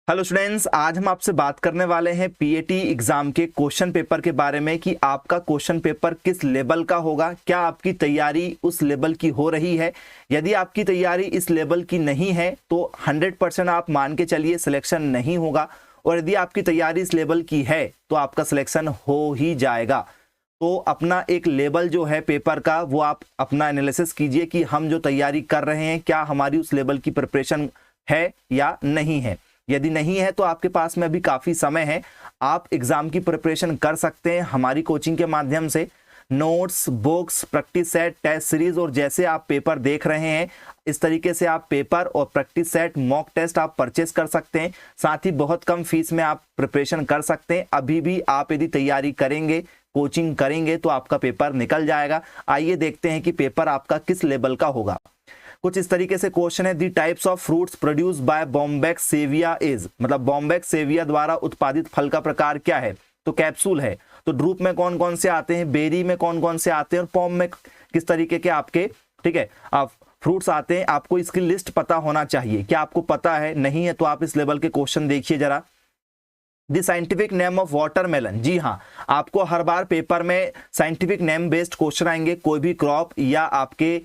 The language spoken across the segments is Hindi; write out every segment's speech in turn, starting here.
हेलो स्टूडेंट्स, आज हम आपसे बात करने वाले हैं पीएटी एग्जाम के क्वेश्चन पेपर के बारे में कि आपका क्वेश्चन पेपर किस लेवल का होगा, क्या आपकी तैयारी उस लेवल की हो रही है। यदि आपकी तैयारी इस लेवल की नहीं है तो 100% आप मान के चलिए सिलेक्शन नहीं होगा, और यदि आपकी तैयारी इस लेवल की है तो आपका सिलेक्शन हो ही जाएगा। तो अपना एक लेवल जो है पेपर का वो आप अपना एनालिसिस कीजिए कि हम जो तैयारी कर रहे हैं क्या हमारी उस लेवल की प्रिपरेशन है या नहीं है। यदि नहीं है तो आपके पास में अभी काफ़ी समय है, आप एग्ज़ाम की प्रिपरेशन कर सकते हैं हमारी कोचिंग के माध्यम से। Notes, books, practice set, test series और जैसे आप पेपर देख रहे हैं इस तरीके से आप पेपर और प्रैक्टिस सेट, मॉक टेस्ट आप परचेस कर सकते हैं। साथ ही बहुत कम फीस में आप प्रिपरेशन कर सकते हैं। अभी भी आप यदि तैयारी करेंगे, कोचिंग करेंगे तो आपका पेपर निकल जाएगा। आइए देखते हैं कि पेपर आपका किस लेवल का होगा। कुछ इस तरीके से क्वेश्चन है, the types of fruits produce by Bombax सेविया is, मतलब बॉम्बैक्स सेविया द्वारा उत्पादित फल का प्रकार क्या है। तो कैप्सूल है। तो ड्रूप में कौन कौन से आते हैं, बेरी में कौन कौन से आते हैं, और पॉम में किस तरीके के आपके ठीक है आप फ्रूट्स आते हैं। आपको इसकी लिस्ट पता होना चाहिए। क्या आपको पता है? नहीं है तो आप इस लेवल के क्वेश्चन देखिए जरा। The scientific name of watermelon, जी हाँ, आपको हर बार पेपर में साइंटिफिक नेम बेस्ड क्वेश्चन आएंगे। कोई भी क्रॉप या आपके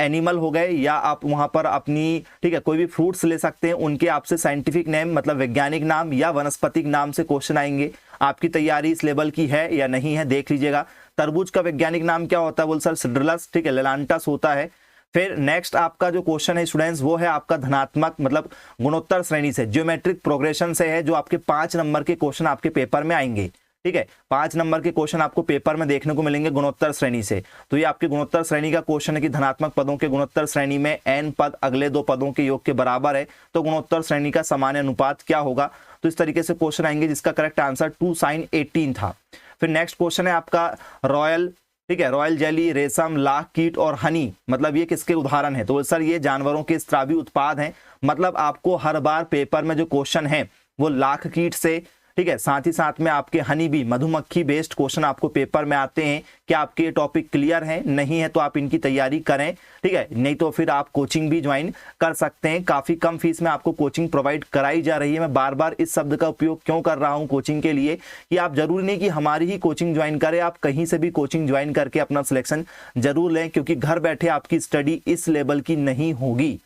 एनिमल हो गए या आप वहां पर अपनी ठीक है कोई भी फ्रूट्स ले सकते हैं, उनके आपसे साइंटिफिक नेम मतलब वैज्ञानिक नाम या वनस्पतिक नाम से क्वेश्चन आएंगे। आपकी तैयारी इस लेवल की है या नहीं है देख लीजिएगा। तरबूज का वैज्ञानिक नाम क्या होता है? बोल सर सिड्रलस, ठीक है, लेलांटस होता है। फिर नेक्स्ट आपका जो क्वेश्चन है स्टूडेंट्स वो है आपका धनात्मक मतलब गुणोत्तर श्रेणी से, ज्योमेट्रिक प्रोग्रेशन से है, जो आपके 5 नंबर के क्वेश्चन आपके पेपर में आएंगे। ठीक है, 5 नंबर के क्वेश्चन आपको पेपर में देखने को मिलेंगे गुणोत्तर श्रेणी से। तो ये आपके गुणोत्तर श्रेणी का क्वेश्चन है कि धनात्मक पदों के गुणोत्तर श्रेणी में n पद अगले 2 पदों के योग के बराबर है, तो गुणोत्तर श्रेणी का सामान्य अनुपात क्या होगा। तो इस तरीके से क्वेश्चन आएंगे जिसका करेक्ट आंसर 2 sin 18 था। फिर नेक्स्ट क्वेश्चन है आपका रॉयल, ठीक है, रॉयल जेली, रेशम, लाख कीट और हनी, मतलब ये किसके उदाहरण है। तो सर ये जानवरों के स्रावी उत्पाद हैं। मतलब आपको हर बार पेपर में जो क्वेश्चन है वो लाख कीट से, ठीक है, साथ ही साथ में आपके हनी भी, मधुमक्खी बेस्ड क्वेश्चन आपको पेपर में आते हैं। क्या आपके ये टॉपिक क्लियर है? नहीं है तो आप इनकी तैयारी करें, ठीक है, नहीं तो फिर आप कोचिंग भी ज्वाइन कर सकते हैं। काफी कम फीस में आपको कोचिंग प्रोवाइड कराई जा रही है। मैं बार बार इस शब्द का उपयोग क्यों कर रहा हूं कोचिंग के लिए कि आप जरूरी नहीं कि हमारी ही कोचिंग ज्वाइन करें, आप कहीं से भी कोचिंग ज्वाइन करके अपना सिलेक्शन जरूर लें, क्योंकि घर बैठे आपकी स्टडी इस लेवल की नहीं होगी।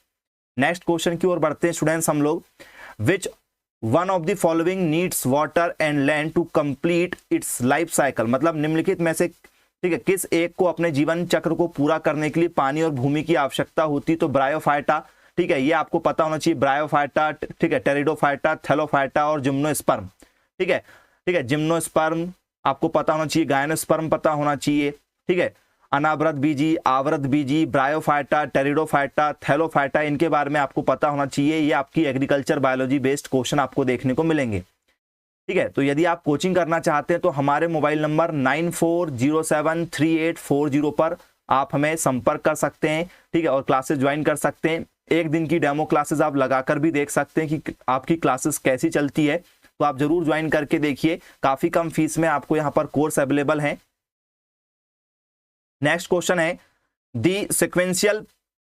नेक्स्ट क्वेश्चन की ओर बढ़ते हैं स्टूडेंट्स हम लोग। Which one of the following needs water and land to complete its life cycle, मतलब निम्नलिखित में से ठीक है किस एक को अपने जीवन चक्र को पूरा करने के लिए पानी और भूमि की आवश्यकता होती। तो ब्रायोफाइटा, ठीक है, ये आपको पता होना चाहिए। ब्रायोफाइटा, ठीक है, टेरिडोफाइटा, थैलोफाइटा और जिम्नोस्पर्म, ठीक है, ठीक है, जिम्नोस्पर्म आपको पता होना चाहिए, गायनोस्पर्म पता होना चाहिए, ठीक है, अनावृत बीजी, आवृत बीजी, ब्रायोफाइटा, टेरिडोफाइटा, थैलोफाइटा, इनके बारे में आपको पता होना चाहिए। ये आपकी एग्रीकल्चर बायोलॉजी बेस्ड क्वेश्चन आपको देखने को मिलेंगे। ठीक है, तो यदि आप कोचिंग करना चाहते हैं तो हमारे मोबाइल नंबर 94073840 पर आप हमें संपर्क कर सकते हैं, ठीक है, और क्लासेस ज्वाइन कर सकते हैं। एक दिन की डेमो क्लासेस आप लगाकर भी देख सकते हैं कि आपकी क्लासेस कैसी चलती है। तो आप जरूर ज्वाइन करके देखिए, काफी कम फीस में आपको यहाँ पर कोर्स अवेलेबल है। नेक्स्ट क्वेश्चन है, the sequential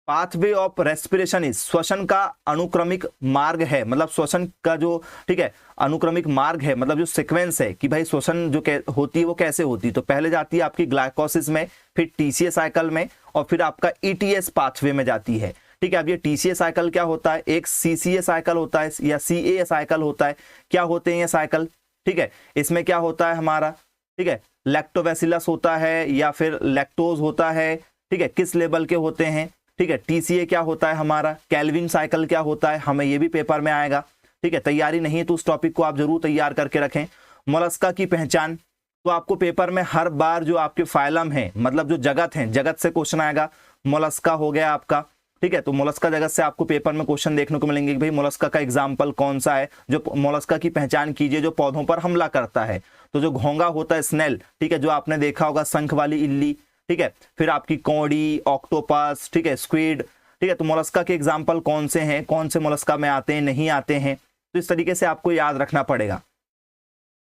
pathway of respiration is, श्वसन का अनुक्रमिक मार्ग है, मतलब श्वसन का जो ठीक है अनुक्रमिक मार्ग है, मतलब जो सीक्वेंस है कि भाई श्वसन जो होती है वो कैसे होती है। तो पहले जाती है आपकी ग्लाइकोसिस में, फिर टीसीए साइकिल में, और फिर आपका ईटीएस पाथवे में जाती है। ठीक है, अब ये टीसीए साइकिल क्या होता है, एक सीसीए साइकिल होता है या सीए साइकिल होता है। क्या होते हैं ये साइकिल? ठीक है, इसमें क्या होता है हमारा, ठीक है, लैक्टोबैसिलस होता है या फिर लैक्टोज होता है, ठीक है, किस लेवल के होते हैं। ठीक है, टीसीए क्या होता है हमारा, कैल्विन साइकिल क्या होता है, हमें ये भी पेपर में आएगा। ठीक है, तैयारी नहीं है तो उस टॉपिक को आप जरूर तैयार करके रखें। मोलस्का की पहचान, तो आपको पेपर में हर बार जो आपके फाइलम है मतलब जो जगत है, जगत से क्वेश्चन आएगा। मोलस्का हो गया आपका, ठीक है, तो मोलस्का जगत से आपको पेपर में क्वेश्चन देखने को मिलेंगे कि भाई मोलस्का का एग्जाम्पल कौन सा है। जो मोलस्का की पहचान कीजिए जो पौधों पर हमला करता है। तो जो घोंगा होता है स्नेल, ठीक है, जो आपने देखा होगा शंख वाली इल्ली, ठीक है, फिर आपकी कौड़ी, ऑक्टोपस, ठीक है, स्क्विड, ठीक है, तो मोलस्का के एग्जाम्पल कौन से हैं, कौन से मोलस्का में आते हैं, नहीं आते हैं। तो इस तरीके से आपको याद रखना पड़ेगा।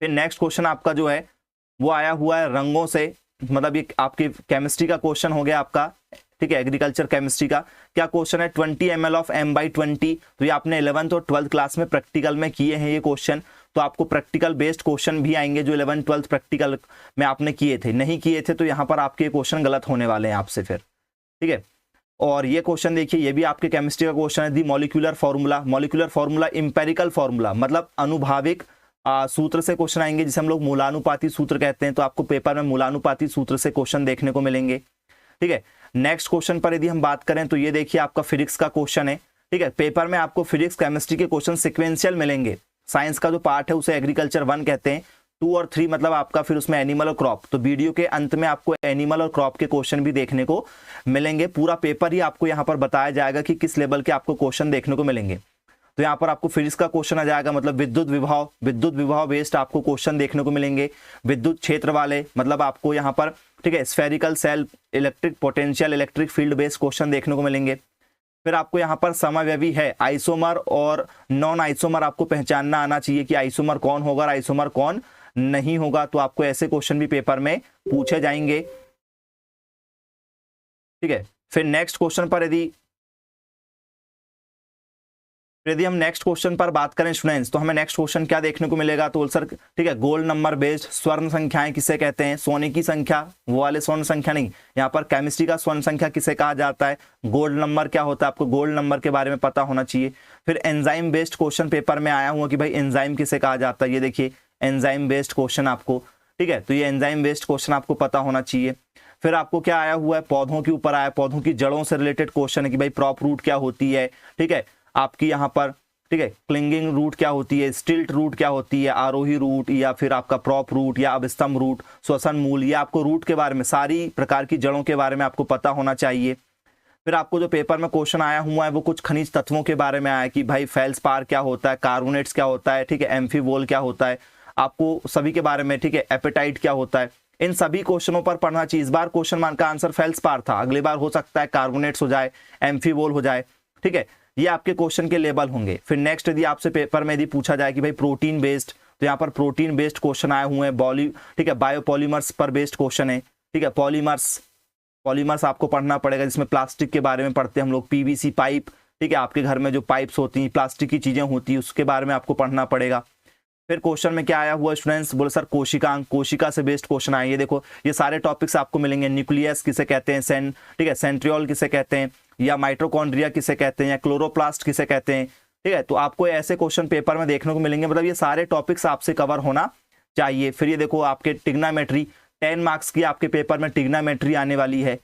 फिर नेक्स्ट क्वेश्चन आपका जो है वो आया हुआ है रंगों से, मतलब ये आपके केमिस्ट्री का क्वेश्चन हो गया आपका, ठीक है, एग्रीकल्चर केमिस्ट्री का। क्या क्वेश्चन है, 20 ml ऑफ m/20। तो ये आपने 11th और 12th क्लास में प्रैक्टिकल में किए हैं ये क्वेश्चन, तो आपको प्रैक्टिकल बेस्ड क्वेश्चन भी आएंगे जो 11th 12th प्रैक्टिकल में आपने किए थे। नहीं किए थे तो यहाँ पर आपके क्वेश्चन गलत होने वाले हैं आपसे फिर, ठीक है। और ये क्वेश्चन देखिए, ये भी आपके केमिस्ट्री का क्वेश्चन है, the molecular formula. Molecular formula empirical formula, मतलब अनुभाविक सूत्र से क्वेश्चन आएंगे, जिसे हम लोग मूलानुपाती सूत्र कहते हैं। तो आपको पेपर में मूलानुपाती सूत्र से क्वेश्चन देखने को मिलेंगे, ठीक है। नेक्स्ट क्वेश्चन पर यदि हम बात करें तो ये देखिए आपका फिजिक्स का क्वेश्चन है, ठीक है। पेपर में आपको फिजिक्स केमिस्ट्री के क्वेश्चन सिक्वेंशियल मिलेंगे। साइंस का जो पार्ट है उसे एग्रीकल्चर 1 कहते हैं, 2 और 3 मतलब आपका फिर उसमें एनिमल और क्रॉप। तो वीडियो के अंत में आपको एनिमल और क्रॉप के क्वेश्चन भी देखने को मिलेंगे। पूरा पेपर ही आपको यहाँ पर बताया जाएगा कि किस लेवल के आपको क्वेश्चन देखने को मिलेंगे। तो यहाँ पर आपको फिजिक्स का क्वेश्चन आ जाएगा, मतलब विद्युत विभव बेस्ड आपको क्वेश्चन देखने को मिलेंगे। विद्युत क्षेत्र वाले मतलब आपको यहाँ पर, ठीक है, spherical shell, electric potential, electric field based question देखने को मिलेंगे। फिर आपको यहाँ पर समव्ययी है, आइसोमर और नॉन आइसोमर आपको पहचानना आना चाहिए कि आइसोमर कौन होगा और आइसोमर कौन नहीं होगा। तो आपको ऐसे क्वेश्चन भी पेपर में पूछे जाएंगे, ठीक है। फिर नेक्स्ट क्वेश्चन पर यदि हम नेक्स्ट क्वेश्चन पर बात करें स्टूडेंट्स, तो हमें नेक्स्ट क्वेश्चन क्या देखने को मिलेगा, तो सर ठीक है, गोल्ड नंबर बेस्ड स्वर्ण संख्याएं किसे कहते हैं। सोने की संख्या, वो वाले स्वर्ण संख्या नहीं, यहाँ पर केमिस्ट्री का स्वर्ण संख्या किसे कहा जाता है, गोल्ड नंबर क्या होता है, आपको गोल्ड नंबर के बारे में पता होना चाहिए। फिर एंजाइम बेस्ड क्वेश्चन पेपर में आया हुआ कि भाई एंजाइम किसे कहा जाता है, ये देखिए एंजाइम बेस्ड क्वेश्चन आपको, ठीक है। तो ये एंजाइम बेस्ड क्वेश्चन आपको पता होना चाहिए। फिर आपको क्या आया हुआ है, पौधों के ऊपर आया, पौधों की जड़ों से रिलेटेड क्वेश्चन है कि भाई प्रॉप रूट क्या होती है, ठीक है, आपकी यहाँ पर, ठीक है, क्लिंगिंग रूट क्या होती है, स्टिल्ट रूट क्या होती है, आरोही रूट या फिर आपका प्रॉप रूट या अभिस्तंभ रूट, श्वसन मूल, या आपको रूट के बारे में, सारी प्रकार की जड़ों के बारे में आपको पता होना चाहिए। फिर आपको जो पेपर में क्वेश्चन आया हुआ है वो कुछ खनिज तत्वों के बारे में आया कि भाई फेल्सपार क्या होता है, कार्बोनेट्स क्या होता है, ठीक है, एम्फीवोल क्या होता है, आपको सभी के बारे में, ठीक है, एपेटाइट क्या होता है, इन सभी क्वेश्चनों पर पढ़ना चाहिए। इस बार क्वेश्चन मान का आंसर फेल्सपार था, अगली बार हो सकता है कार्बोनेट्स हो जाए, एम्फीवोल हो जाए, ठीक है। ये आपके क्वेश्चन के लेवल होंगे। फिर नेक्स्ट यदि आपसे पेपर में यदि पूछा जाए कि भाई प्रोटीन बेस्ड, तो यहाँ पर प्रोटीन बेस्ड क्वेश्चन आए हुए हैं, ठीक है, बायोपॉलीमर्स पर बेस्ड क्वेश्चन है, ठीक है। पॉलीमर्स आपको पढ़ना पड़ेगा, जिसमें प्लास्टिक के बारे में पढ़ते हैं हम लोग, पीवीसी पाइप, ठीक है, आपके घर में जो पाइप्स होती हैं, प्लास्टिक की चीजें होती हैं, उसके बारे में आपको पढ़ना पड़ेगा। फिर क्वेश्चन में क्या आया हुआ स्टूडेंट्स, बोले सर कोशिका से बेस्ड क्वेश्चन आए। ये देखो ये सारे टॉपिक्स आपको मिलेंगे, न्यूक्लियस किसे कहते हैं, ठीक है, सेंट्रियोल किसे कहते हैं, या माइटोकॉन्ड्रिया किसे कहते हैं, या क्लोरोप्लास्ट किसे कहते हैं, ठीक है। तो आपको ऐसे क्वेश्चन पेपर में देखने को मिलेंगे, मतलब ये सारे टॉपिक्स आपसे कवर होना चाहिए। फिर ये देखो आपके टिग्नामेट्री, 10 मार्क्स की आपके पेपर में टिग्नामेट्री आने वाली है,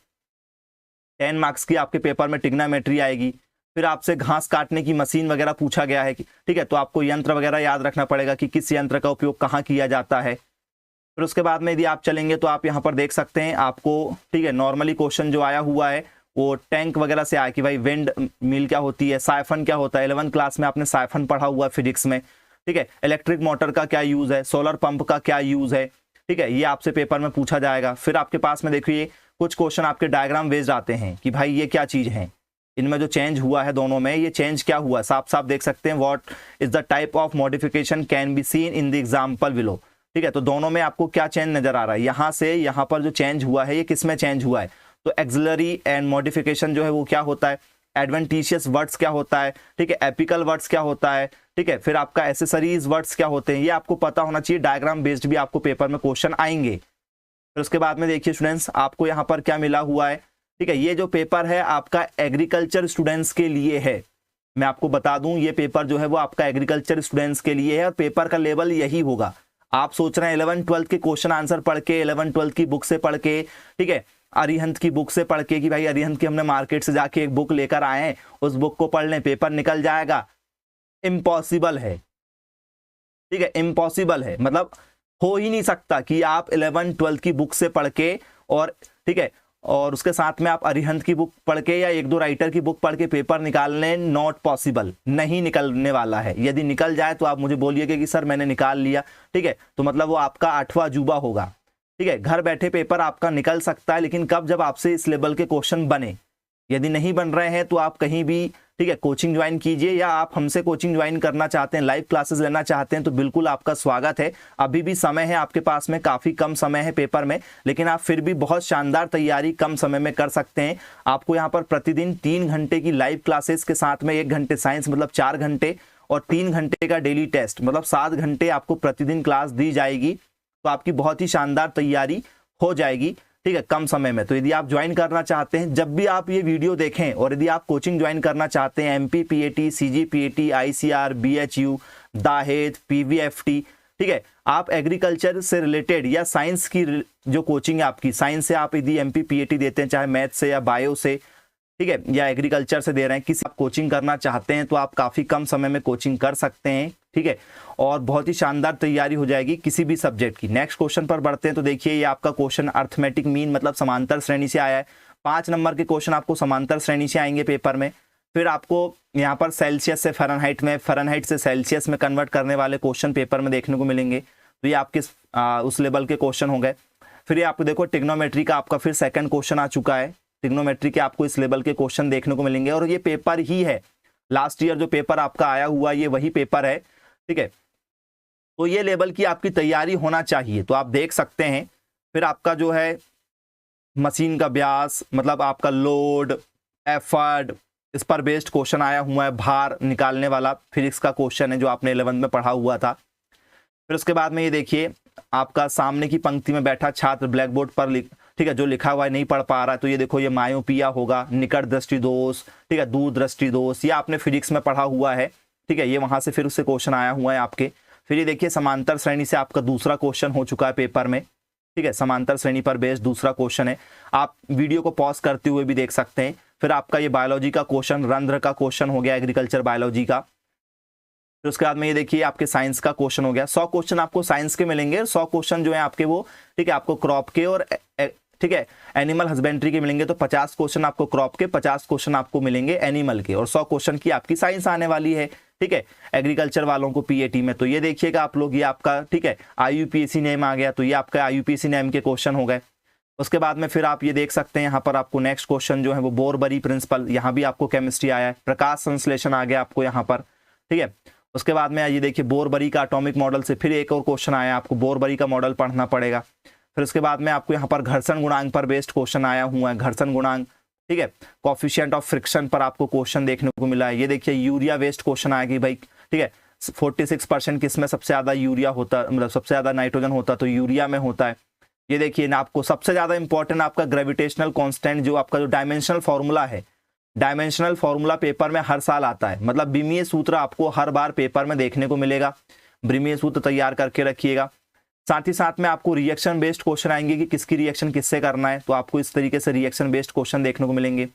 10 मार्क्स की आपके पेपर में टिग्नामेट्री आएगी। फिर आपसे घास काटने की मशीन वगैरह पूछा गया है, ठीक है, तो आपको यंत्र वगैरह याद रखना पड़ेगा कि किस यंत्र का उपयोग कहाँ किया जाता है। फिर उसके बाद में यदि आप चलेंगे तो आप यहाँ पर देख सकते हैं आपको, ठीक है, नॉर्मली क्वेश्चन जो आया हुआ है वो टैंक वगैरह से आया कि भाई विंड मिल क्या होती है, साइफन क्या होता है, 11th क्लास में आपने साइफन पढ़ा हुआ है फिजिक्स में, ठीक है। इलेक्ट्रिक मोटर का क्या यूज है, सोलर पंप का क्या यूज है, ठीक है, ये आपसे पेपर में पूछा जाएगा। फिर आपके पास में देखिए कुछ क्वेश्चन आपके डायग्राम बेस्ड आते हैं कि भाई ये क्या चीज है, इनमें जो चेंज हुआ है दोनों में, ये चेंज क्या हुआ, साफ साफ देख सकते हैं, what is the type of modification can be seen in the example below, ठीक है। तो दोनों में आपको क्या चेंज नजर आ रहा है, यहाँ से यहाँ पर जो चेंज हुआ है ये किस में चेंज हुआ है, तो एक्सिलरी एंड मॉडिफिकेशन जो है वो क्या होता है, एडवेंटिशियस वर्ड्स क्या होता है, ठीक है, एपिकल वर्ड्स क्या होता है, ठीक है, फिर आपका एसेसरीज वर्ड्स क्या होते हैं, ये आपको पता होना चाहिए। डायग्राम बेस्ड भी आपको पेपर में क्वेश्चन आएंगे। फिर उसके बाद में देखिए स्टूडेंट्स आपको यहाँ पर क्या मिला हुआ है, ठीक है, ये जो पेपर है आपका एग्रीकल्चर स्टूडेंट्स के लिए है। मैं आपको बता दूं ये पेपर जो है वो आपका एग्रीकल्चर स्टूडेंट्स के लिए है और पेपर का लेवल यही होगा। आप सोच रहे हैं 11th 12th के क्वेश्चन आंसर पढ़ के, 11th 12th की बुक से पढ़ के, ठीक है, अरिहंत की बुक से पढ़ के कि भाई अरिहंत की हमने मार्केट से जाके एक बुक लेकर आए हैं, उस बुक को पढ़ लें पेपर निकल जाएगा, इम्पॉसिबल है, ठीक है, इम्पॉसिबल है, मतलब हो ही नहीं सकता कि आप 11th 12th की बुक से पढ़ के और, ठीक है, और उसके साथ में आप अरिहंत की बुक पढ़ के या एक दो राइटर की बुक पढ़ के पेपर निकाल लें, नॉट पॉसिबल, नहीं निकलने वाला है। यदि निकल जाए तो आप मुझे बोलिएगा कि सर मैंने निकाल लिया, ठीक है, तो मतलब वो आपका 8वां अजूबा होगा, ठीक है। घर बैठे पेपर आपका निकल सकता है, लेकिन कब, जब आपसे इस लेवल के क्वेश्चन बने। यदि नहीं बन रहे हैं तो आप कहीं भी, ठीक है, कोचिंग ज्वाइन कीजिए, या आप हमसे कोचिंग ज्वाइन करना चाहते हैं, लाइव क्लासेस लेना चाहते हैं, तो बिल्कुल आपका स्वागत है। अभी भी समय है आपके पास में, काफ़ी कम समय है पेपर में, लेकिन आप फिर भी बहुत शानदार तैयारी कम समय में कर सकते हैं। आपको यहाँ पर प्रतिदिन 3 घंटे की लाइव क्लासेस के साथ में 1 घंटे साइंस मतलब 4 घंटे और 3 घंटे का डेली टेस्ट मतलब 7 घंटे आपको प्रतिदिन क्लास दी जाएगी। तो आपकी बहुत ही शानदार तैयारी हो जाएगी, ठीक है, कम समय में। तो यदि आप ज्वाइन करना चाहते हैं, जब भी आप ये वीडियो देखें और यदि आप कोचिंग ज्वाइन करना चाहते हैं, MP PAT, CG PAT, ICR, BHU, दाहेद, PVFT, ठीक है, आप एग्रीकल्चर से रिलेटेड या साइंस की जो कोचिंग है आपकी, साइंस से आप यदि MP PAT देते हैं, चाहे मैथ से या बायो से, ठीक है, या एग्रीकल्चर से दे रहे हैं, किसी आप कोचिंग करना चाहते हैं तो आप काफ़ी कम समय में कोचिंग कर सकते हैं, ठीक है, और बहुत ही शानदार तैयारी हो जाएगी किसी भी सब्जेक्ट की। नेक्स्ट क्वेश्चन पर बढ़ते हैं। तो देखिए ये आपका क्वेश्चन अर्थमेटिक मीन मतलब समांतर श्रेणी से आया है। 5 नंबर के क्वेश्चन आपको समांतर श्रेणी से आएंगे पेपर में। फिर आपको यहाँ पर सेल्सियस से फ़ारेनहाइट में, फ़ारेनहाइट से सेल्सियस में कन्वर्ट करने वाले क्वेश्चन पेपर में देखने को मिलेंगे। तो ये आपके उस लेवल के क्वेश्चन हो गए। फिर ये आपको देखो ट्रिग्नोमेट्री का आपका फिर सेकंड क्वेश्चन आ चुका है। ट्रिग्नोमेट्री के आपको इस लेवल के क्वेश्चन देखने को मिलेंगे, और ये पेपर ही है, लास्ट ईयर जो पेपर आपका आया हुआ ये वही पेपर है, ठीक है। तो ये लेवल की आपकी तैयारी होना चाहिए, तो आप देख सकते हैं। फिर आपका जो है मशीन का व्यास मतलब आपका लोड, एफर्ट, इस पर बेस्ड क्वेश्चन आया हुआ है। भार निकालने वाला फिजिक्स का क्वेश्चन है जो आपने 11th में पढ़ा हुआ था। फिर उसके बाद में ये देखिए आपका सामने की पंक्ति में बैठा छात्र ब्लैक बोर्ड पर ठीक है, जो लिखा हुआ है नहीं पढ़ पा रहा है, तो ये देखो ये मायोपिया होगा, निकट दृष्टि दोष, ठीक है, दूर दृष्टि दोष, ये आपने फिजिक्स में पढ़ा हुआ है, ठीक है, ये वहां से फिर उससे क्वेश्चन आया हुआ है आपके। फिर ये देखिए समांतर श्रेणी से आपका दूसरा क्वेश्चन हो चुका है पेपर में, ठीक है, समांतर श्रेणी पर बेस्ड दूसरा क्वेश्चन है। आप वीडियो को पॉज करते हुए भी देख सकते हैं। फिर आपका ये बायोलॉजी का क्वेश्चन, रंध्र का क्वेश्चन हो गया, एग्रीकल्चर बायोलॉजी का। फिर उसके बाद में ये देखिए आपके साइंस का क्वेश्चन हो गया। 100 क्वेश्चन आपको साइंस के मिलेंगे, 100 क्वेश्चन जो है आपके वो, ठीक है, आपको क्रॉप के और ठीक है एनिमल हस्बेंड्री के मिलेंगे। तो 50 क्वेश्चन आपको क्रॉप के, 50 क्वेश्चन आपको मिलेंगे एनिमल के, और 100 क्वेश्चन की आपकी साइंस आने वाली है, ठीक है, एग्रीकल्चर वालों को PAT में। तो ये देखिएगा आप लोग, ये आपका, ठीक है, IUPAC नेम आ गया, तो ये आपका IUPAC नेम के क्वेश्चन हो गए। उसके बाद में फिर आप ये देख सकते हैं यहाँ पर आपको नेक्स्ट क्वेश्चन जो है वो बोरबरी प्रिंसिपल, यहाँ भी आपको केमिस्ट्री आया है। प्रकाश संश्लेषण आ गया आपको यहाँ पर, ठीक है। उसके बाद में ये देखिए बोरबरी का एटॉमिक मॉडल से फिर एक और क्वेश्चन आया, आपको बोरबरी का मॉडल पढ़ना पड़ेगा। फिर उसके बाद में आपको यहाँ पर घर्षण गुणांक पर बेस्ड क्वेश्चन आया हुआ है, घर्षण गुणांक, ठीक है, कोएफिशिएंट ऑफ फ्रिक्शन पर आपको क्वेश्चन देखने को मिला है। ये देखिए यूरिया वेस्ट क्वेश्चन आया कि भाई, ठीक है, 46% किसमें सबसे ज्यादा यूरिया होता, मतलब सबसे ज्यादा नाइट्रोजन होता, तो यूरिया में होता है। ये देखिए ना आपको सबसे ज्यादा इंपॉर्टेंट आपका ग्रेविटेशनल कांस्टेंट, जो आपका जो डायमेंशनल फॉर्मूला है, डायमेंशनल फॉर्मूला पेपर में हर साल आता है, मतलब विमीय सूत्र आपको हर बार पेपर में देखने को मिलेगा। विमीय सूत्र तैयार करके रखिएगा। साथ ही साथ में आपको रिएक्शन बेस्ड क्वेश्चन आएंगे कि किसकी रिएक्शन किससे करना है, तो आपको इस तरीके से रिएक्शन बेस्ड क्वेश्चन देखने को मिलेंगे।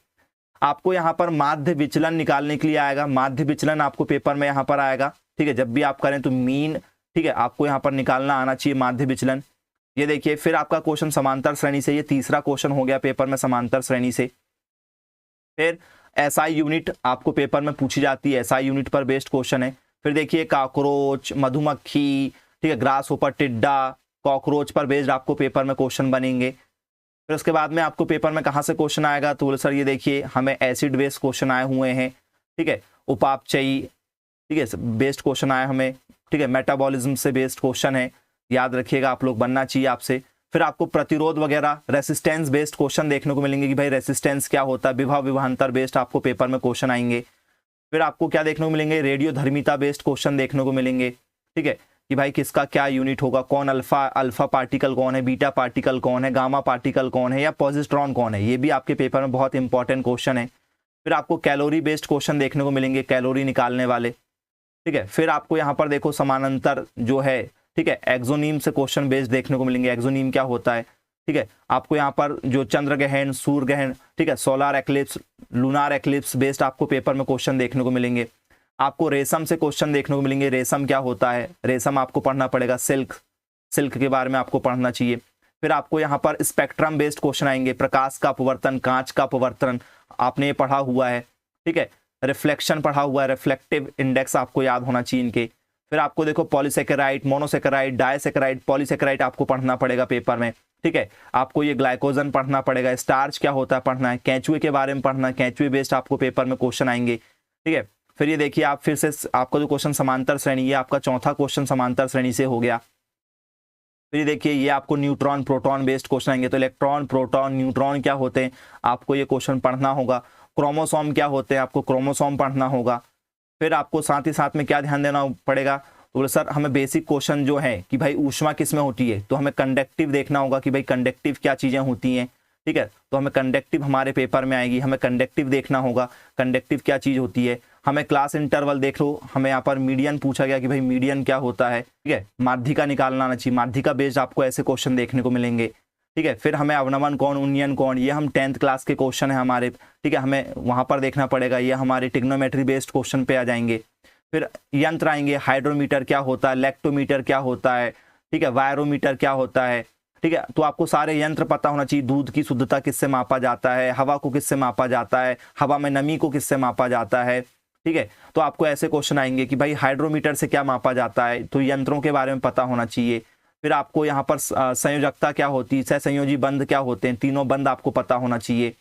आपको यहाँ पर माध्य विचलन निकालने के लिए आएगा, माध्य विचलन आपको पेपर में यहाँ पर आएगा, ठीक है, जब भी आप करें तो मीन, ठीक है, आपको यहाँ पर निकालना आना चाहिए माध्य विचलन। ये देखिए फिर आपका क्वेश्चन समांतर श्रेणी से, ये तीसरा क्वेश्चन हो गया पेपर में समांतर श्रेणी से। फिर SI यूनिट आपको पेपर में पूछी जाती है, SI यूनिट पर बेस्ड क्वेश्चन है। फिर देखिए काकरोच, मधुमक्खी, ठीक है, ग्रास ऊपर, टिड्डा, कॉकरोच पर बेस्ड आपको पेपर में क्वेश्चन बनेंगे। फिर उसके बाद में आपको पेपर में कहाँ से क्वेश्चन आएगा, तो बोले सर ये देखिए हमें एसिड बेस्ड क्वेश्चन आए हुए हैं, ठीक है, उपापचयी, ठीक है, बेस्ड क्वेश्चन आया हमें, ठीक है, मेटाबॉलिज्म से बेस्ड क्वेश्चन है, याद रखिएगा आप लोग, बनना चाहिए आपसे। फिर आपको प्रतिरोध वगैरह, रेसिस्टेंस बेस्ड क्वेश्चन देखने को मिलेंगे कि भाई रेसिस्टेंस क्या होता है, विभव विभवांतर बेस्ड आपको पेपर में क्वेश्चन आएंगे। फिर आपको क्या देखने को मिलेंगे, रेडियोधर्मिता बेस्ड क्वेश्चन देखने को मिलेंगे, ठीक है, कि भाई किसका क्या यूनिट होगा, कौन अल्फा पार्टिकल कौन है, बीटा पार्टिकल कौन है, गामा पार्टिकल कौन है, या पॉजिट्रॉन कौन है, ये भी आपके पेपर में बहुत इंपॉर्टेंट क्वेश्चन है। फिर आपको कैलोरी बेस्ड क्वेश्चन देखने को मिलेंगे, कैलोरी निकालने वाले, ठीक है। फिर आपको यहाँ पर देखो समानांतर जो है, ठीक है, एक्सोनीम से क्वेश्चन बेस्ड देखने को मिलेंगे, एक्सोनीम क्या होता है, ठीक है। आपको यहाँ पर जो चंद्र ग्रहण, सूर्य ग्रहण, ठीक है, solar eclipse, lunar eclipse based आपको पेपर में क्वेश्चन देखने को मिलेंगे। आपको रेशम से क्वेश्चन देखने को मिलेंगे, रेशम क्या होता है, रेशम आपको पढ़ना पड़ेगा, सिल्क, सिल्क के बारे में आपको पढ़ना चाहिए। फिर आपको यहाँ पर स्पेक्ट्रम बेस्ड क्वेश्चन आएंगे, प्रकाश का अपवर्तन, कांच का अपवर्तन आपने पढ़ा हुआ है, ठीक है, रिफ्लेक्शन पढ़ा हुआ है, रिफ्लेक्टिव इंडेक्स आपको याद होना चाहिए इनके। फिर आपको देखो पॉलीसेकेराइड, मोनोसेकेराइड, डाइसेकेराइड, पॉलीसेकेराइड आपको पढ़ना पड़ेगा पेपर में, ठीक है। आपको ये ग्लाइकोजन पढ़ना पड़ेगा, स्टार्च क्या होता है पढ़ना है, केंचुए के बारे में पढ़ना है, केंचुए बेस्ड आपको पेपर में क्वेश्चन आएंगे। ठीक है। फिर ये देखिए आप फिर से आपका जो क्वेश्चन समांतर श्रेणी, ये आपका चौथा क्वेश्चन समांतर श्रेणी से हो गया। फिर ये देखिए ये आपको न्यूट्रॉन प्रोटॉन बेस्ड क्वेश्चन आएंगे, तो इलेक्ट्रॉन प्रोटॉन न्यूट्रॉन क्या होते हैं आपको ये क्वेश्चन पढ़ना होगा। क्रोमोसोम क्या होते हैं आपको क्रोमोसोम पढ़ना होगा। फिर आपको साथ ही साथ में क्या ध्यान देना पड़ेगा, तो बोले सर हमें बेसिक क्वेश्चन जो है कि भाई ऊष्मा किस में होती है, तो हमें कंडक्टिव देखना होगा कि भाई कंडक्टिव क्या चीज़ें होती हैं। ठीक है, तो हमें कंडक्टिव हमारे पेपर में आएगी, हमें कंडक्टिव देखना होगा, कंडक्टिव क्या चीज़ होती है। हमें क्लास इंटरवल देख लो, हमें यहाँ पर मीडियन पूछा गया कि भाई मीडियन क्या होता है। ठीक है, माध्यिका निकालना आना चाहिए, माध्यिका बेस्ड आपको ऐसे क्वेश्चन देखने को मिलेंगे। ठीक है, फिर हमें अवनमन कौन उन्नयन कौन, ये हम 10th क्लास के क्वेश्चन है हमारे। ठीक है, हमें वहाँ पर देखना पड़ेगा, ये हमारे टिग्नोमेट्री बेस्ड क्वेश्चन पे आ जाएंगे। फिर यंत्र आएंगे, हाइड्रोमीटर क्या होता है, लेक्टोमीटर क्या होता है, ठीक है, वायरोमीटर क्या होता है। ठीक है, तो आपको सारे यंत्र पता होना चाहिए। दूध की शुद्धता किससे मापा जाता है, हवा को किससे मापा जाता है, हवा में नमी को किससे मापा जाता है। ठीक है, तो आपको ऐसे क्वेश्चन आएंगे कि भाई हाइड्रोमीटर से क्या मापा जाता है, तो यंत्रों के बारे में पता होना चाहिए। फिर आपको यहाँ पर संयोजकता क्या होती है, सहसंयोजी बंध क्या होते हैं, तीनों बंध आपको पता होना चाहिए।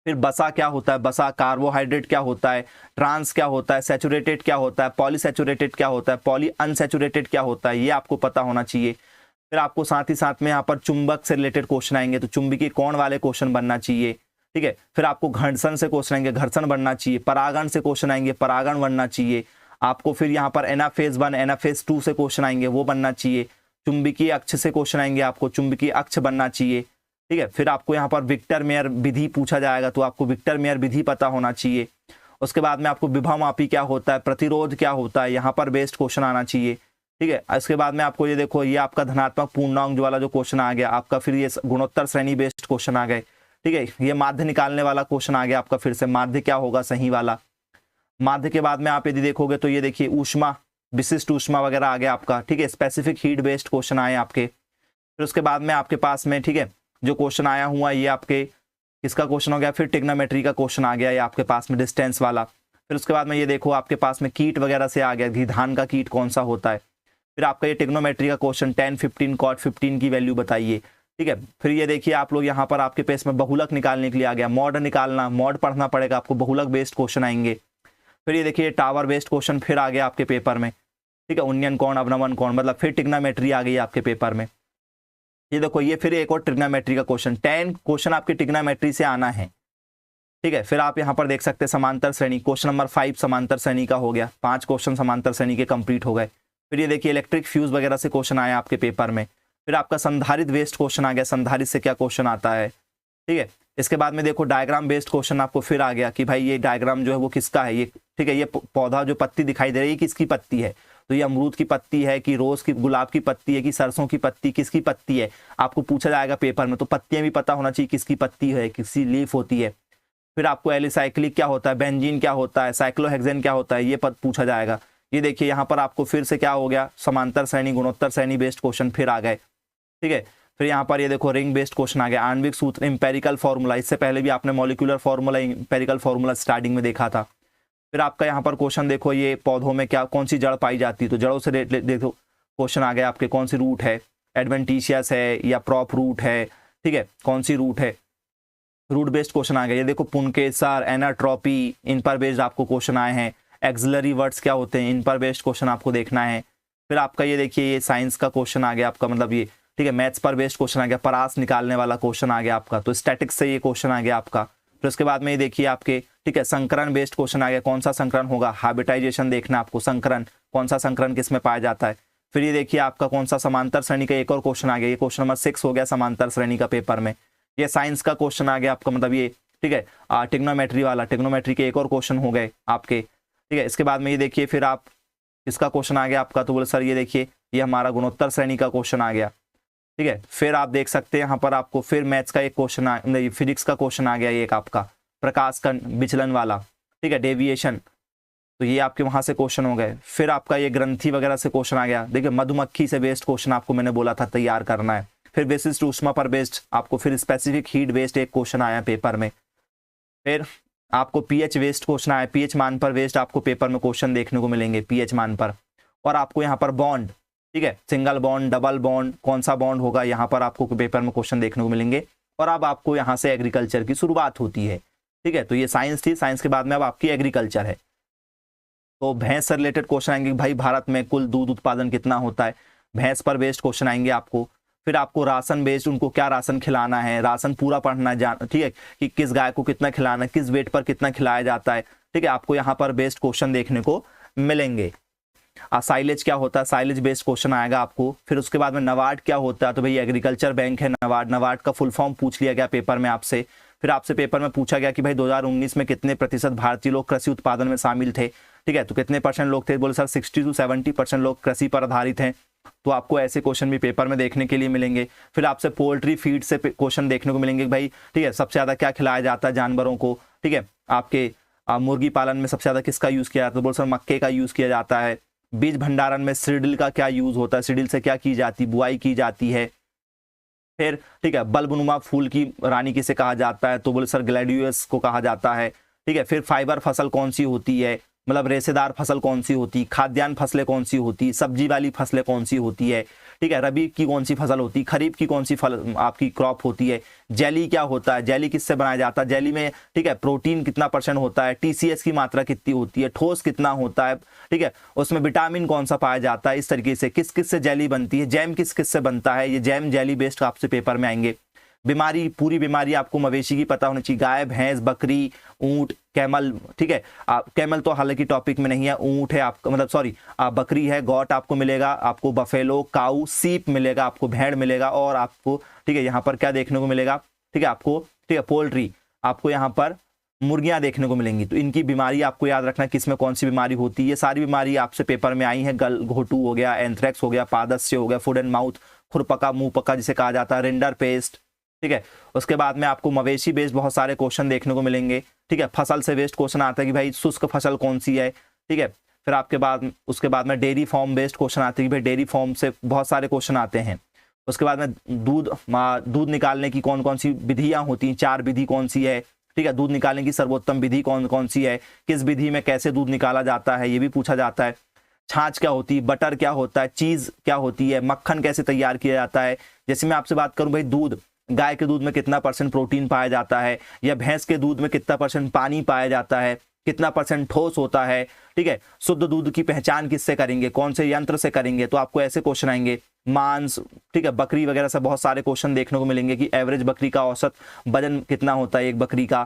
फिर बसा क्या होता है, बसा कार्बोहाइड्रेट क्या होता है, ट्रांस क्या होता है, सैचुरेटेड क्या होता है, पॉलीसैचुरेटेड क्या होता है, पॉली अनसैचुरेटेड क्या होता है, ये आपको पता होना चाहिए। फिर आपको साथ ही साथ में यहाँ पर चुंबक से रिलेटेड क्वेश्चन आएंगे, तो चुंबकीय कोण वाले क्वेश्चन बनना चाहिए। ठीक है, फिर आपको घर्षण से क्वेश्चन आएंगे, घर्षण बनना चाहिए। परागण से क्वेश्चन आएंगे, परागण बनना चाहिए आपको। फिर यहाँ पर एनाफेज 1 एनाफेज 2 से क्वेश्चन आएंगे, वो बनना चाहिए। चुंबकीय अक्ष से क्वेश्चन आएंगे, आपको चुंबकीय अक्ष बनना चाहिए। ठीक है, फिर आपको यहाँ पर विक्टर मेयर विधि पूछा जाएगा, तो आपको विक्टर मेयर विधि पता होना चाहिए। उसके बाद में आपको विभवमापी क्या होता है, प्रतिरोध क्या होता है, यहाँ पर बेस्ड क्वेश्चन आना चाहिए। ठीक है, इसके बाद में आपको ये देखो, ये आपका धनात्मक पूर्णांक वाला जो क्वेश्चन आ गया आपका, फिर ये गुणोत्तर श्रेणी बेस्ड क्वेश्चन आ गए। ठीक है, ये माध्य निकालने वाला क्वेश्चन आ गया आपका, फिर से माध्य क्या होगा सही वाला। माध्य के बाद में आप यदि देखोगे तो ये देखिए ऊष्मा, विशिष्ट ऊष्मा वगैरह आ गया आपका। ठीक है, स्पेसिफिक हीट बेस्ड क्वेश्चन आए आपके। फिर उसके बाद में आपके पास में, ठीक है, जो क्वेश्चन आया हुआ ये आपके किसका क्वेश्चन हो गया, फिर टिग्नोमेट्री का क्वेश्चन आ गया ये आपके पास में, डिस्टेंस वाला। फिर उसके बाद में ये देखो आपके पास में कीट वगैरह से आ गया कि धान का कीट कौन सा होता है। फिर आपका ये टिग्नोमेट्री का क्वेश्चन 10 15 कॉट 15 की वैल्यू बताइए। ठीक है, फिर ये देखिए आप लोग यहाँ पर आपके पेज में बहुलक निकालने के लिए आ गया, मॉड निकालना, मॉड पढ़ना पड़ेगा आपको, बहुलक बेस्ड क्वेश्चन आएंगे। फिर ये देखिए टावर बेस्ड क्वेश्चन फिर आ गया आपके पेपर में। ठीक है, उन्नयन कौन अवनमन कौन, मतलब फिर टिग्नोमेट्री आ गई आपके पेपर में। ये देखो ये फिर एक और ट्रिग्नोमेट्री का क्वेश्चन, 10 क्वेश्चन आपके ट्रिग्नोमेट्री से आना है। ठीक है, फिर आप यहाँ पर देख सकते हैं समांतर श्रेणी, क्वेश्चन नंबर 5 समांतर श्रेणी का हो गया, 5 क्वेश्चन समांतर श्रेणी के कंप्लीट हो गए। फिर ये देखिए इलेक्ट्रिक फ्यूज वगैरह से क्वेश्चन आया आपके पेपर में। फिर आपका संधारित बेस्ड क्वेश्चन आ गया, संधारित से क्या क्वेश्चन आता है। ठीक है, इसके बाद में देखो डायग्राम बेस्ड क्वेश्चन आपको फिर आ गया कि भाई ये डायग्राम जो है वो किसका है, ये ठीक है, ये पौधा जो पत्ती दिखाई दे रही है किसकी पत्ती है, तो ये अमरूद की पत्ती है कि रोज की गुलाब की पत्ती है कि सरसों की पत्ती, किसकी पत्ती है आपको पूछा जाएगा पेपर में। तो पत्तियां भी पता होना चाहिए किसकी पत्ती है, किसकी लीफ होती है। फिर आपको एलिसाइक्लिक क्या होता है, बेंजीन क्या होता है, साइक्लोहेक्सेन क्या होता है, ये पद पूछा जाएगा। ये देखिए यहाँ पर आपको फिर से क्या हो गया, समांतर श्रेणी गुणोत्तर श्रेणी बेस्ड क्वेश्चन फिर आ गए। ठीक है, फिर यहाँ पर ये देखो रिंग बेस्ड क्वेश्चन आ गया, आणविक सूत्र इंपेरिकल फॉर्मूला, इससे पहले भी आपने molecular formula empirical formula starting में देखा था। फिर आपका यहाँ पर क्वेश्चन देखो, ये पौधों में क्या कौन सी जड़ पाई जाती है, तो जड़ों से देखो क्वेश्चन आ गया आपके, कौन सी रूट है, एडवेंटिशियस है या प्रॉप रूट है। ठीक है, कौन सी रूट है, रूट बेस्ड क्वेश्चन आ गया। ये देखो पुनकेसर, एनाट्रोपी, इन पर बेस्ड आपको क्वेश्चन आए हैं। एक्सिलरी वर्ड्स क्या होते हैं, इन पर बेस्ड क्वेश्चन आपको देखना है। फिर आपका ये देखिए ये साइंस का क्वेश्चन आ गया आपका, मतलब ये ठीक है, मैथ्स पर बेस्ड क्वेश्चन आ गया, परास निकालने वाला क्वेश्चन आ गया आपका, तो स्टैटिक्स से ये क्वेश्चन आ गया आपका। फिर उसके बाद में ये देखिए आपके, ठीक है, संकरण बेस्ड क्वेश्चन आ गया, कौन सा संकरण होगा, हाइब्रिडाइजेशन देखना आपको, संकरण कौन सा संकरण किस में पाया जाता है। फिर ये देखिए आपका कौन सा समांतर श्रेणी का एक और क्वेश्चन आ गया, ये क्वेश्चन नंबर 6 हो गया समांतर श्रेणी का पेपर में। ये साइंस का क्वेश्चन आ गया आपका, मतलब ये ठीक है टिग्नोमेट्री वाला, टिग्नोमेट्री के एक और क्वेश्चन हो गए आपके। ठीक है, इसके बाद में ये देखिए फिर आप इसका क्वेश्चन आ गया आपका, तो बोले सर ये देखिए ये हमारा गुणोत्तर श्रेणी का क्वेश्चन आ गया। ठीक है, फिर आप देख सकते हैं यहाँ पर आपको फिर मैथ्स का एक क्वेश्चन, फिजिक्स का क्वेश्चन आ गया एक आपका, प्रकाश का विचलन वाला। ठीक है, डेविएशन, तो ये आपके वहां से क्वेश्चन हो गए। फिर आपका ये ग्रंथि वगैरह से क्वेश्चन आ गया, देखिए मधुमक्खी से बेस्ड क्वेश्चन आपको मैंने बोला था तैयार करना है। फिर विशिष्ट ऊष्मा पर बेस्ड आपको फिर स्पेसिफिक हीट बेस्ड एक क्वेश्चन आया पेपर में। फिर आपको पीएच बेस्ड क्वेश्चन आया, पीएच मान पर बेस्ड आपको पेपर में क्वेश्चन देखने को मिलेंगे पीएच मान पर। और आपको यहाँ पर बॉन्ड, ठीक है, सिंगल बॉन्ड, डबल बॉन्ड, कौन सा बॉन्ड होगा, यहाँ पर आपको पेपर में क्वेश्चन देखने को मिलेंगे। और अब आपको यहाँ से एग्रीकल्चर की शुरुआत होती है। ठीक है, तो ये साइंस थी, साइंस के बाद में अब आपकी एग्रीकल्चर है। तो भैंस से रिलेटेड क्वेश्चन आएंगे, भाई भारत में कुल दूध उत्पादन कितना होता है, भैंस पर बेस्ड क्वेश्चन आएंगे आपको। फिर आपको राशन बेस्ड, उनको क्या राशन खिलाना है, राशन पूरा पढ़ना जान, ठीक है, कि किस गाय को कितना खिलाना है, किस वेट पर कितना खिलाया जाता है, ठीक है, आपको यहाँ पर बेस्ड क्वेश्चन देखने को मिलेंगे। साइलेज क्या होता है, साइलेज बेस्ड क्वेश्चन आएगा आपको। फिर उसके बाद में नबार्ड क्या होता है, तो भाई एग्रीकल्चर बैंक है नबार्ड, नबार्ड का फुल फॉर्म पूछ लिया गया पेपर में आपसे। फिर आपसे पेपर में पूछा गया कि भाई 2019 में कितने प्रतिशत भारतीय लोग कृषि उत्पादन में शामिल थे, ठीक है, तो कितने परसेंट लोग थे, बोले सर 60 to 70% लोग कृषि पर आधारित हैं। तो आपको ऐसे क्वेश्चन भी पेपर में देखने के लिए मिलेंगे। फिर आपसे पोल्ट्री फीड से क्वेश्चन देखने को मिलेंगे, भाई ठीक है, सबसे ज्यादा क्या खिलाया जाता है जानवरों को, ठीक है, आपके मुर्गी पालन में सबसे ज्यादा किसका यूज किया जाता है, तो बोले सर मक्के का यूज किया जाता है। बीज भंडारण में सीडल का क्या यूज होता है, सीडल से क्या की जाती, बुआई की जाती है। फिर ठीक है, बल्बनुमा फूल की रानी किसे कहा जाता है, तो बोले सर ग्लैडियोलस को कहा जाता है। ठीक है, फिर फाइबर फसल कौन सी होती है, मतलब रेशेदार फसल कौन सी होती, खाद्यान्न फसलें कौन सी होती, सब्जी वाली फसलें कौन सी होती है, ठीक है, रबी की कौन सी फसल होती, खरीफ की कौन सी फल आपकी क्रॉप होती है, जेली क्या होता है, जेली किससे बनाया जाता है, जेली में ठीक है प्रोटीन कितना % होता है, टीसीएस की मात्रा कितनी होती है, ठोस कितना होता है, ठीक है, उसमें विटामिन कौन सा पाया जाता है, इस तरीके से किस किस से जेली बनती है, जैम किस किस से बनता है, ये जैम जेली बेस्ड आपसे पेपर में आएंगे। बीमारी, पूरी बीमारी आपको मवेशी की पता होनी चाहिए, गाय भैंस बकरी ऊंट कैमल, ठीक है, कैमल तो हालांकि टॉपिक में नहीं है, ऊंट है आपका, मतलब सॉरी बकरी है, गॉट आपको मिलेगा, आपको बफेलो काऊ सीप मिलेगा, आपको भेड़ मिलेगा, और आपको ठीक है यहाँ पर क्या देखने को मिलेगा, ठीक है आपको, ठीक है पोल्ट्री, आपको यहाँ पर मुर्गियां देखने को मिलेंगी। तो इनकी बीमारी आपको याद रखना किस में कौन सी बीमारी होती है, ये सारी बीमारी आपसे पेपर में आई है, गल घोटू हो गया, एंथ्रेक्स हो गया, पादस्य हो गया, फुट एंड माउथ, खुरपका मुंह पका जिसे कहा जाता है, रिंडर पेस्ट, ठीक है। उसके बाद में आपको मवेशी बेस्ड बहुत सारे क्वेश्चन देखने को मिलेंगे, ठीक है, फसल से बेस्ड क्वेश्चन आता है कि भाई शुष्क फसल कौन सी है, ठीक है। फिर आपके बाद उसके बाद में डेयरी फार्म बेस्ड क्वेश्चन आते हैं कि भाई डेयरी फार्म से बहुत सारे क्वेश्चन आते हैं। उसके बाद में दूध निकालने की कौन कौन सी विधियां होती हैं, 4 विधि कौन सी है, ठीक है, दूध निकालने की सर्वोत्तम विधि कौन कौन सी है, किस विधि में कैसे दूध निकाला जाता है, ये भी पूछा जाता है। छाछ क्या होती है, बटर क्या होता है, चीज क्या होती है, मक्खन कैसे तैयार किया जाता है। जैसे मैं आपसे बात करूं भाई दूध, गाय के दूध में कितना % प्रोटीन पाया जाता है, या भैंस के दूध में कितना % पानी पाया जाता है, कितना % ठोस होता है, ठीक है, शुद्ध दूध की पहचान किससे करेंगे, कौन से यंत्र से करेंगे, तो आपको ऐसे क्वेश्चन आएंगे। मांस, ठीक है, बकरी वगैरह से बहुत सारे क्वेश्चन देखने को मिलेंगे कि एवरेज बकरी का औसत वजन कितना होता है एक बकरी का।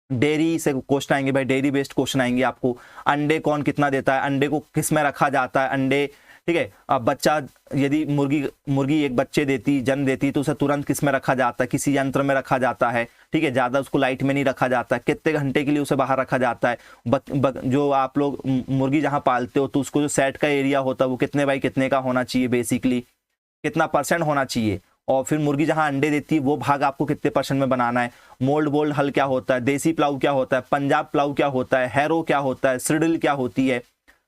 डेयरी से क्वेश्चन आएंगे, भाई डेयरी बेस्ड क्वेश्चन आएंगे आपको। अंडे कौन कितना देता है, अंडे को किस में रखा जाता है, अंडे, ठीक है, अब बच्चा यदि मुर्गी एक बच्चे देती, जन्म देती, तो उसे तुरंत किस में रखा जाता है, किसी यंत्र में रखा जाता है, ठीक है, ज्यादा उसको लाइट में नहीं रखा जाता है, कितने घंटे के लिए उसे बाहर रखा जाता है। जो आप लोग मुर्गी जहां पालते हो तो उसको जो सेट का एरिया होता है वो कितने बाई कितने का होना चाहिए, बेसिकली कितना % होना चाहिए। और फिर मुर्गी जहां अंडे देती है वो भाग आपको कितने % में बनाना है। मोल्ड बोल्ड हल क्या होता है, देसी प्लाऊ क्या होता है, पंजाब प्लाऊ क्या होता है, हैरो क्या होता है, सिडल क्या होती है,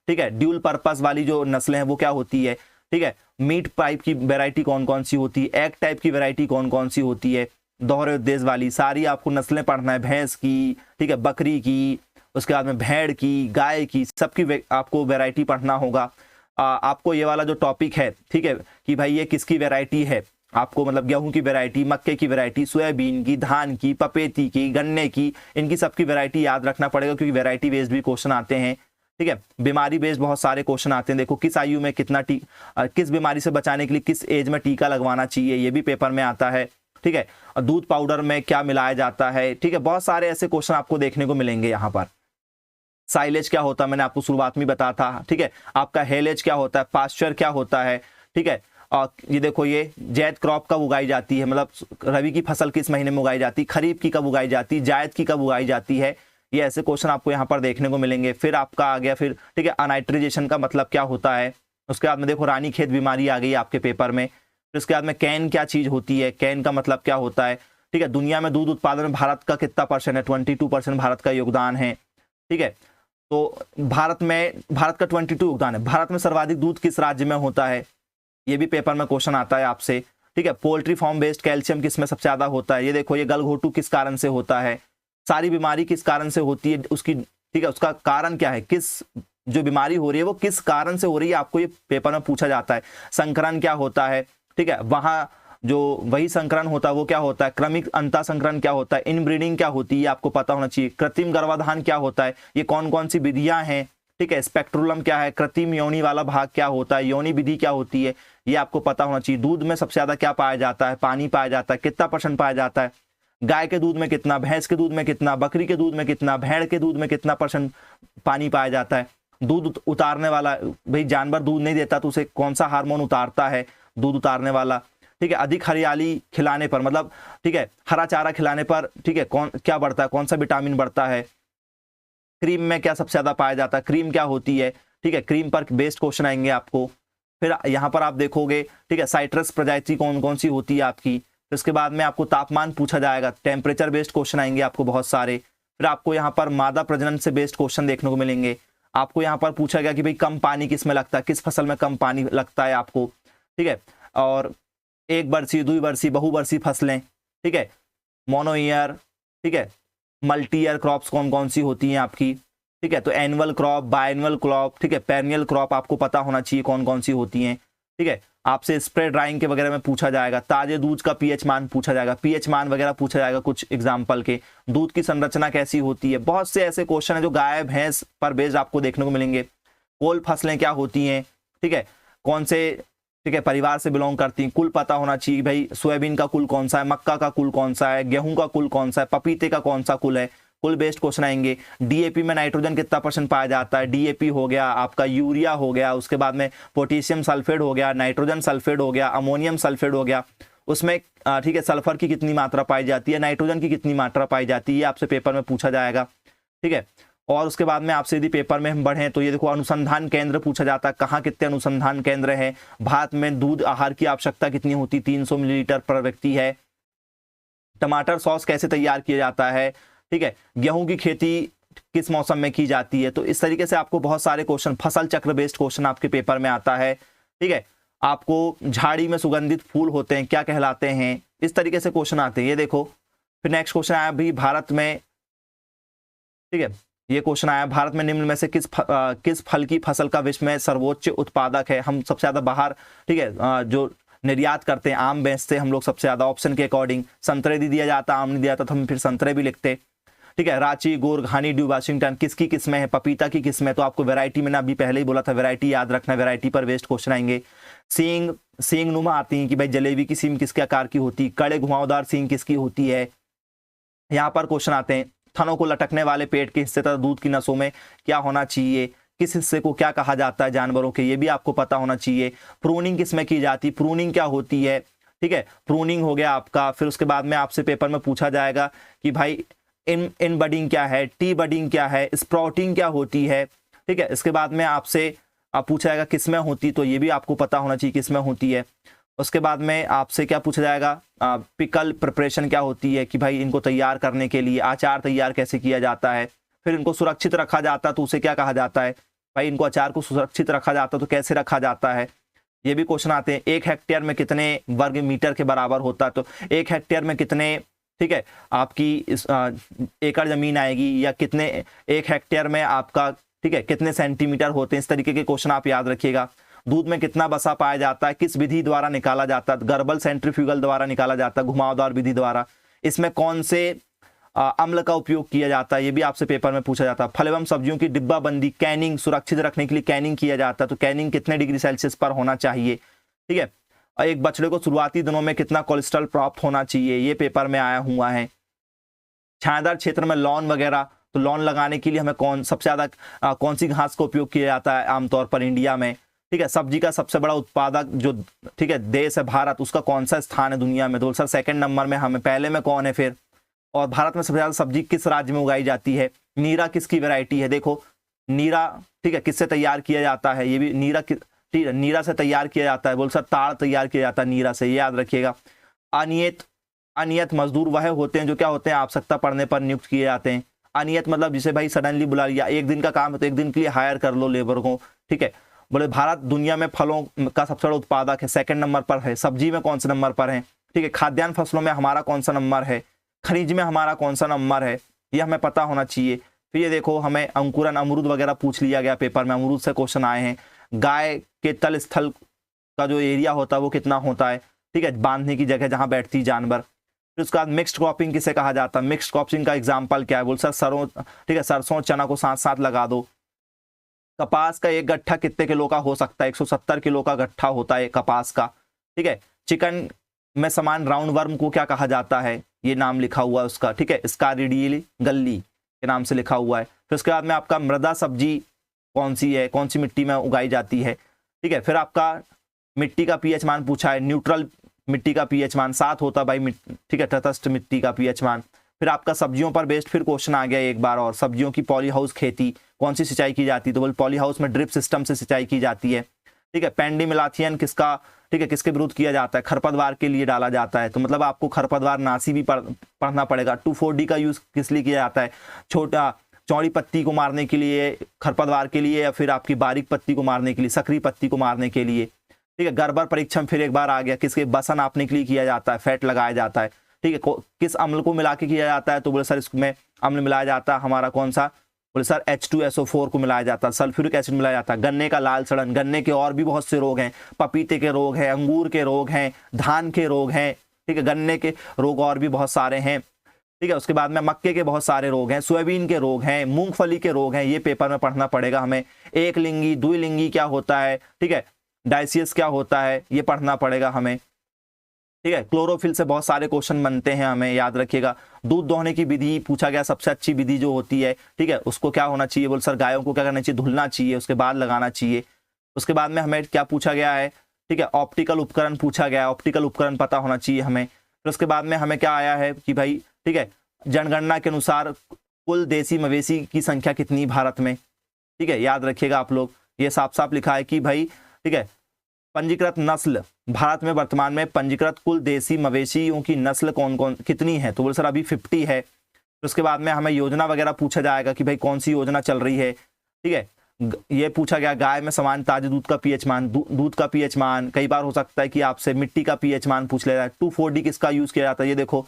ठीक है, ड्यूल पर्पस वाली जो नस्लें हैं वो क्या होती है, ठीक है, मीट पाइप की वैरायटी कौन कौन सी होती है, एग टाइप की वैरायटी कौन कौन सी होती है, दोहरे उद्देश्य वाली सारी आपको नस्लें पढ़ना है, भैंस की, ठीक है, बकरी की, उसके बाद में भेड़ की, गाय की, सबकी आपको वैरायटी पढ़ना होगा। आपको ये वाला जो टॉपिक है, ठीक है, कि भाई ये किसकी वैरायटी है, आपको मतलब गेहूं की वैरायटी, मक्के की वैरायटी, सोयाबीन की, धान की, पपेती की, गन्ने की, इनकी सबकी वैरायटी याद रखना पड़ेगा क्योंकि वैरायटी बेस्ड भी क्वेश्चन आते हैं, ठीक है। बीमारी बेस्ड बहुत सारे क्वेश्चन आते हैं, देखो किस आयु में कितना किस बीमारी से बचाने के लिए किस एज में टीका लगवाना चाहिए, ये भी पेपर में आता है, ठीक है। दूध पाउडर में क्या मिलाया जाता है, ठीक है, बहुत सारे ऐसे क्वेश्चन आपको देखने को मिलेंगे यहाँ पर। साइलेज क्या होता है, मैंने आपको शुरुआत में बताया था, ठीक है। आपका हेलेज क्या होता है, पास्चर क्या होता है, ठीक है। ये देखो ये जैद क्रॉप कब उगाई जाती है, मतलब रबी की फसल किस महीने में उगाई जाती है, खरीफ की कब उगाई जाती है, जायद की कब उगाई जाती है, ये ऐसे क्वेश्चन आपको यहाँ पर देखने को मिलेंगे। फिर आपका आ गया फिर, ठीक है, अनाइट्राइजेशन का मतलब क्या होता है। उसके बाद में देखो रानीखेत बीमारी आ गई आपके पेपर में। फिर उसके बाद में कैन क्या चीज होती है, कैन का मतलब क्या होता है, ठीक है। दुनिया में दूध उत्पादन में भारत का कितना % है, 22% भारत का योगदान है, ठीक है। तो भारत का 22 योगदान है। भारत में सर्वाधिक दूध किस राज्य में होता है, ये भी पेपर में क्वेश्चन आता है आपसे, ठीक है। पोल्ट्री फार्म बेस्ड कैल्शियम किस में सबसे ज्यादा होता है, ये देखो ये गलघोटू किस कारण से होता है, सारी बीमारी किस कारण से होती है उसकी, ठीक है, उसका कारण क्या है, किस जो बीमारी हो रही है वो किस कारण से हो रही है, आपको ये पेपर में पूछा जाता है। संकरण क्या होता है, ठीक है, वहां जो वही संकरण होता है वो क्या होता है, क्रमिक अंतासंकरण क्या होता है, इनब्रीडिंग क्या होती है, आपको पता होना चाहिए। कृत्रिम गर्भाधान क्या होता है, ये कौन कौन सी विधियां हैं, ठीक है। स्पेक्ट्रुलम क्या है, कृत्रिम योनि वाला भाग क्या होता है, योनि विधि क्या होती है, ये आपको पता होना चाहिए। दूध में सबसे ज्यादा क्या पाया जाता है, पानी पाया जाता है, कितना % पाया जाता है, गाय के दूध में कितना, भैंस के दूध में कितना, बकरी के दूध में कितना, भेड़ के दूध में कितना % पानी पाया जाता है। दूध उतारने वाला, भाई जानवर दूध नहीं देता तो उसे कौन सा हार्मोन उतारता है, दूध उतारने वाला, ठीक है। अधिक हरियाली खिलाने पर, मतलब ठीक है, हरा चारा खिलाने पर, ठीक है, कौन क्या बढ़ता है, कौन सा विटामिन बढ़ता है। क्रीम में क्या सबसे ज्यादा पाया जाता है, क्रीम क्या होती है, ठीक है। क्रीम पर बेस्ड क्वेश्चन आएंगे आपको। फिर यहाँ पर आप देखोगे, ठीक है, साइट्रस प्रजाति कौन कौन सी होती है आपकी। फिर इसके बाद में आपको तापमान पूछा जाएगा, टेम्परेचर बेस्ड क्वेश्चन आएंगे आपको बहुत सारे। फिर आपको यहाँ पर मादा प्रजनन से बेस्ड क्वेश्चन देखने को मिलेंगे। आपको यहाँ पर पूछा गया कि भाई कम पानी किस में लगता है, किस फसल में कम पानी लगता है आपको, ठीक है। और एक वर्षीय, द्विवर्षीय, बहुवर्षीय फसलें, ठीक है, मोनो ईयर, ठीक है, मल्टी ईयर क्रॉप्स कौन कौन सी होती हैं आपकी, ठीक है। तो एनुअल क्रॉप, बायनुअल क्रॉप, ठीक है, पेरिनियल क्रॉप आपको पता होना चाहिए कौन कौन सी होती हैं, ठीक है। आपसे स्प्रे ड्राइंग के वगैरह में पूछा जाएगा। ताजे दूध का पीएच मान पूछा जाएगा, पीएच मान वगैरह पूछा जाएगा कुछ एग्जाम्पल के। दूध की संरचना कैसी होती है, बहुत से ऐसे क्वेश्चन है जो गाय भैंस पर बेस्ड आपको देखने को मिलेंगे। कोल फसलें क्या होती हैं, ठीक है, कौन से, ठीक है, परिवार से बिलोंग करती हैं, कुल पता होना चाहिए भाई। सोयाबीन का कुल कौन सा है, मक्का का कुल कौन सा है, गेहूं का कुल कौन सा है, पपीते का कौन सा कुल है, कुल बेस्ड क्वेश्चन आएंगे। डीएपी में नाइट्रोजन कितना % पाया जाता है, डीएपी हो गया आपका, यूरिया हो गया, उसके बाद में पोटेशियम सल्फेट हो गया, नाइट्रोजन सल्फेट हो गया, अमोनियम सल्फेट हो गया। उसमें ठीक है, सल्फर की कितनी मात्रा पाई जाती है, नाइट्रोजन की कितनी मात्रा पाई जाती है, ये आपसे पेपर में पूछा जाएगा, ठीक है। और उसके बाद में आपसे यदि पेपर में हम बढ़ें तो ये देखो, अनुसंधान केंद्र पूछा जाता है, कहाँ कितने अनुसंधान केंद्र है। भारत में दूध आहार की आवश्यकता कितनी होती, 300 मिलीलीटर पर व्यक्ति है। टमाटर सॉस कैसे तैयार किया जाता है, ठीक है। गेहूं की खेती किस मौसम में की जाती है। तो इस तरीके से आपको बहुत सारे क्वेश्चन, फसल चक्र बेस्ड क्वेश्चन आपके पेपर में आता है, ठीक है। आपको झाड़ी में सुगंधित फूल होते हैं क्या कहलाते हैं, इस तरीके से क्वेश्चन आते हैं। ये देखो, फिर नेक्स्ट क्वेश्चन आया भी भारत में, ठीक है, ये क्वेश्चन आया, भारत में निम्न में से किस फल की फसल का विश्व में सर्वोच्च उत्पादक है। हम सबसे ज्यादा बाहर, ठीक है, जो निर्यात करते हैं आम बेचते हम लोग सबसे ज्यादा। ऑप्शन के अकॉर्डिंग संतरे भी दिया जाता, आम नहीं दिया जाता तो हम फिर संतरे भी लिखते, ठीक है। रांची, गोर्ग, हनी ड्यू, वाशिंगटन किसकी किस्में है, पपीता की किस्में। तो आपको वैरायटी, मैंने अभी पहले ही बोला था, वैरायटी याद रखना, वैरायटी पर बेस्ड क्वेश्चन आएंगे। सींग नुमा आती है कि भाई जलेबी की सींग किसके आकार की होती है, कड़े घुमावदार सींग किसकी होती है। यहाँ पर क्वेश्चन आते हैं, थनों को लटकने वाले पेट के हिस्से तथा दूध की नसों में क्या होना चाहिए, किस हिस्से को क्या कहा जाता है जानवरों के, ये भी आपको पता होना चाहिए। प्रूनिंग किसमें की जाती है, प्रूनिंग क्या होती है, ठीक है, प्रूनिंग हो गया आपका। फिर उसके बाद में आपसे पेपर में पूछा जाएगा कि भाई इन बडिंग क्या है, टी बडिंग क्या है, स्प्राउटिंग क्या होती है, ठीक है। इसके बाद में आपसे पूछा जाएगा किसमें होती, तो ये भी आपको पता होना चाहिए किसमें होती है। उसके बाद में आपसे क्या पूछा जाएगा, पिकल प्रिपरेशन क्या होती है, कि भाई इनको तैयार करने के लिए अचार तैयार कैसे किया जाता है। फिर इनको सुरक्षित रखा जाता है तो उसे क्या कहा जाता है, भाई इनको अचार को सुरक्षित रखा जाता है तो कैसे रखा जाता है, ये भी क्वेश्चन आते हैं। 1 हेक्टेयर में कितने वर्ग मीटर के बराबर होता है, तो 1 हेक्टेयर में कितने, ठीक है, आपकी इस एकड़ जमीन आएगी, या कितने 1 हेक्टेयर में आपका, ठीक है, कितने सेंटीमीटर होते हैं, इस तरीके के क्वेश्चन आप याद रखिएगा। दूध में कितना वसा पाया जाता है, किस विधि द्वारा निकाला जाता है, गर्बल सेंट्रीफ्यूगल द्वारा निकाला जाता है, घुमावदार विधि द्वारा। इसमें कौन से अम्ल का उपयोग किया जाता है, ये भी आपसे पेपर में पूछा जाता है। फल एवं सब्जियों की डिब्बाबंदी, कैनिंग, सुरक्षित रखने के लिए कैनिंग किया जाता है, तो कैनिंग कितने डिग्री सेल्सियस पर होना चाहिए, ठीक है। और एक बछड़े को शुरुआती दिनों में कितना कोलेस्ट्रॉल प्राप्त होना चाहिए, ये पेपर में आया हुआ है। छायादार क्षेत्र में लॉन वगैरह, तो लॉन लगाने के लिए हमें सबसे ज्यादा कौन सी घास का उपयोग किया जाता है आमतौर पर इंडिया में, ठीक है। सब्जी का सबसे बड़ा उत्पादक जो, ठीक है, देश है भारत, उसका कौन सा स्थान है दुनिया में, तो सर 2nd नंबर में हमें, पहले में कौन है फिर। और भारत में सबसे ज्यादा सब्जी किस राज्य में उगाई जाती है, नीरा किसकी वैरायटी है, देखो नीरा, ठीक है, किससे तैयार किया जाता है, ये भी नीरा, ठीक है, नीरा से तैयार किया जाता है, बोल सर ताड़ तैयार किया जाता है नीरा से, ये याद रखिएगा। अनियत मजदूर वह होते हैं जो क्या होते हैं, आवश्यकता पड़ने पर नियुक्त किए जाते हैं। अनियत मतलब जिसे भाई सडनली बुला लिया, 1 दिन का काम है तो 1 दिन के लिए हायर कर लो लेबर को, ठीक है। बोले भारत दुनिया में फलों का सबसे बड़ा उत्पादक है, 2nd नंबर पर है। सब्जी में कौन से नंबर पर है, ठीक है। खाद्यान्न फसलों में हमारा कौन सा नंबर है, खनिज में हमारा कौन सा नंबर है, ये हमें पता होना चाहिए। फिर ये देखो, हमें अंकुरन, अमरूद वगैरह पूछ लिया गया पेपर में, अमरूद से क्वेश्चन आए हैं। गाय के तल स्थल का जो एरिया होता है वो कितना होता है, ठीक है, बांधने की जगह जहां बैठती है जानवर। फिर उसके बाद मिक्स्ड क्रॉपिंग किसे कहा जाता है, मिक्स्ड क्रॉपिंग का एग्जाम्पल क्या है, बोल सर सरों, ठीक है, सरसों चना को साथ साथ लगा दो। कपास का एक गट्ठा कितने किलो का हो सकता है, 170 किलो का गट्ठा होता है कपास का, ठीक है। चिकन में समान राउंड वर्म को क्या कहा जाता है, ये नाम लिखा हुआ है उसका, ठीक है, स्कारिडील गल्ली के नाम से लिखा हुआ है। फिर उसके बाद में आपका मृदा सब्जी कौन सी है, कौन सी मिट्टी में उगाई जाती है, ठीक है। फिर आपका मिट्टी का पीएच मान पूछा है, न्यूट्रल मिट्टी का पीएच मान 7 होता भाई, ठीक है, तटस्थ मिट्टी का पीएच मान। फिर आपका सब्जियों पर बेस्ड फिर क्वेश्चन आ गया एक बार और, सब्जियों की पॉली हाउस खेती कौन सी सिंचाई की जाती है, तो बोल पॉली हाउस में ड्रिप सिस्टम से सिंचाई की जाती है, ठीक है। पेंडिमिलाथियन किसका, ठीक है, किसके विरुद्ध किया जाता है, खरपतवार के लिए डाला जाता है, तो मतलब आपको खरपतवार नाशी भी पढ़ना पड़ेगा। 2,4-D का यूज किस लिए किया जाता है, छोटा चौड़ी पत्ती को मारने के लिए, खरपतवार के लिए, या फिर आपकी बारीक पत्ती को मारने के लिए, सक्रिय पत्ती को मारने के लिए, ठीक है। गर्बर परीक्षण फिर एक बार आ गया, किसके बसा नापने के लिए किया जाता है, फैट लगाया जाता है, ठीक है। किस अम्ल को मिला के किया जाता है, तो बोले सर इसमें अम्ल मिलाया जाता है हमारा कौन सा, बोले सर H2SO4 को मिलाया जाता है, सल्फ्यूरिक एसिड मिलाया जाता है। गन्ने का लाल सड़न, गन्ने के और भी बहुत से रोग हैं, पपीते के रोग हैं, अंगूर के रोग हैं, धान के रोग हैं, ठीक है, गन्ने के रोग और भी बहुत सारे हैं, ठीक है। उसके बाद में मक्के के बहुत सारे रोग हैं, सोयाबीन के रोग हैं, मूंगफली के रोग हैं, ये पेपर में पढ़ना पड़ेगा हमें। एक लिंगी द्विलिंगी क्या होता है, ठीक है, डायसियस क्या होता है, ये पढ़ना पड़ेगा हमें, ठीक है। क्लोरोफिल से बहुत सारे क्वेश्चन बनते हैं, हमें याद रखिएगा। दूध दोहने की विधि पूछा गया, सबसे अच्छी विधि जो होती है, ठीक है, उसको क्या होना चाहिए, बोल सर गायों को क्या करना चाहिए, धुलना चाहिए, उसके बाद लगाना चाहिए। उसके बाद में हमें क्या पूछा गया है, ठीक है, ऑप्टिकल उपकरण पूछा गया है, ऑप्टिकल उपकरण पता होना चाहिए हमें। फिर उसके बाद में हमें क्या आया है कि भाई, ठीक है, जनगणना के अनुसार कुल देसी मवेशी की संख्या कितनी भारत में, ठीक है, याद रखिएगा आप लोग, ये साफ साफ लिखा है कि भाई, ठीक है, पंजीकृत नस्ल भारत में वर्तमान में पंजीकृत कुल देसी मवेशियों की नस्ल कौन कौन कितनी है, तो बोले सर अभी 50 है। तो उसके बाद में हमें योजना वगैरह पूछा जाएगा कि भाई कौन सी योजना चल रही है, ठीक है। ये पूछा गया गाय में समान ताजे दूध का पीएच मान, दूध का पीएच मान, कई बार हो सकता है कि आपसे मिट्टी का पीएच मान पूछ ले रहा है। 2,4-D किसका यूज किया जाता है, ये देखो,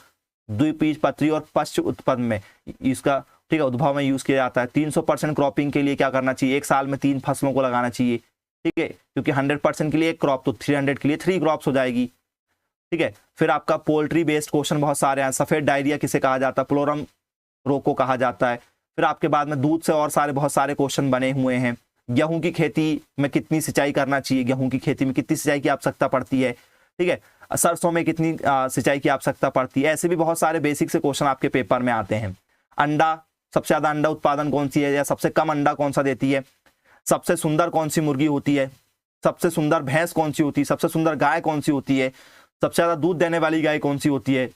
द्विबीजपत्री और पश्च उत्पन्न में इसका, ठीक है, उद्भव में यूज किया जाता है। 300% क्रॉपिंग के लिए क्या करना चाहिए, एक साल में 3 फसलों को लगाना चाहिए, ठीक है, क्योंकि 100% के लिए एक क्रॉप, तो 300 के लिए 3 क्रॉप्स हो जाएगी, ठीक है। फिर आपका पोल्ट्री बेस्ड क्वेश्चन बहुत सारे हैं, सफेद डायरिया किसे कहा जाता है, प्लोरम रोग को कहा जाता है। फिर आपके बाद में दूध से और सारे बहुत सारे क्वेश्चन बने हुए हैं। गेहूं की खेती में कितनी सिंचाई करना चाहिए, गेहूं की खेती में कितनी सिंचाई की आवश्यकता पड़ती है, ठीक है, सरसों में कितनी सिंचाई की आवश्यकता पड़ती है। ऐसे भी बहुत सारे बेसिक से क्वेश्चन आपके पेपर में आते हैं। अंडा, सबसे ज्यादा अंडा उत्पादन कौन सी है, या सबसे कम अंडा कौन सा देती है, सबसे सुंदर कौन सी मुर्गी होती है, सबसे सुंदर भैंस कौन सी होती है, सबसे सुंदर गाय कौन सी होती है, सबसे ज्यादा दूध देने वाली गाय कौन सी होती है,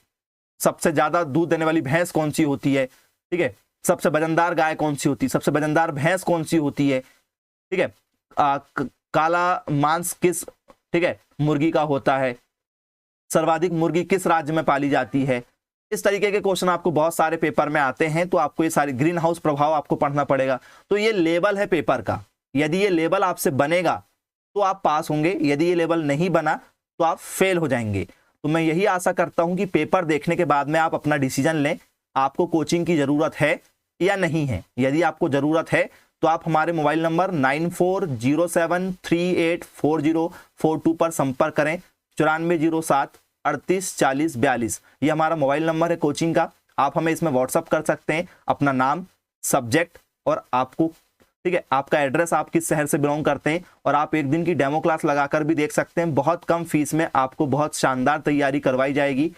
सबसे ज्यादा दूध देने वाली भैंस कौन सी होती है, ठीक है, सबसे वजनदार गाय कौन सी होती है, सबसे वजनदार भैंस कौन सी होती है, ठीक है, काला मांस किस, ठीक है, मुर्गी का होता है, सर्वाधिक मुर्गी किस राज्य में पाली जाती है। इस तरीके के क्वेश्चन आपको बहुत सारे पेपर में आते हैं, तो आपको ये सारे ग्रीन हाउस प्रभाव आपको पढ़ना पड़ेगा। तो ये लेवल है पेपर का, यदि ये लेवल आपसे बनेगा तो आप पास होंगे, यदि ये लेवल नहीं बना तो आप फेल हो जाएंगे। तो मैं यही आशा करता हूं कि पेपर देखने के बाद में आप अपना डिसीजन लें, आपको कोचिंग की जरूरत है या नहीं है। यदि आपको जरूरत है तो आप हमारे मोबाइल नंबर 9407384042 पर संपर्क करें, 9407384042, ये हमारा मोबाइल नंबर है कोचिंग का। आप हमें इसमें व्हाट्सअप कर सकते हैं, अपना नाम, सब्जेक्ट और आपको, ठीक है, आपका एड्रेस, आप किस शहर से बिलोंग करते हैं, और आप एक दिन की डेमो क्लास लगाकर भी देख सकते हैं। बहुत कम फीस में आपको बहुत शानदार तैयारी करवाई जाएगी।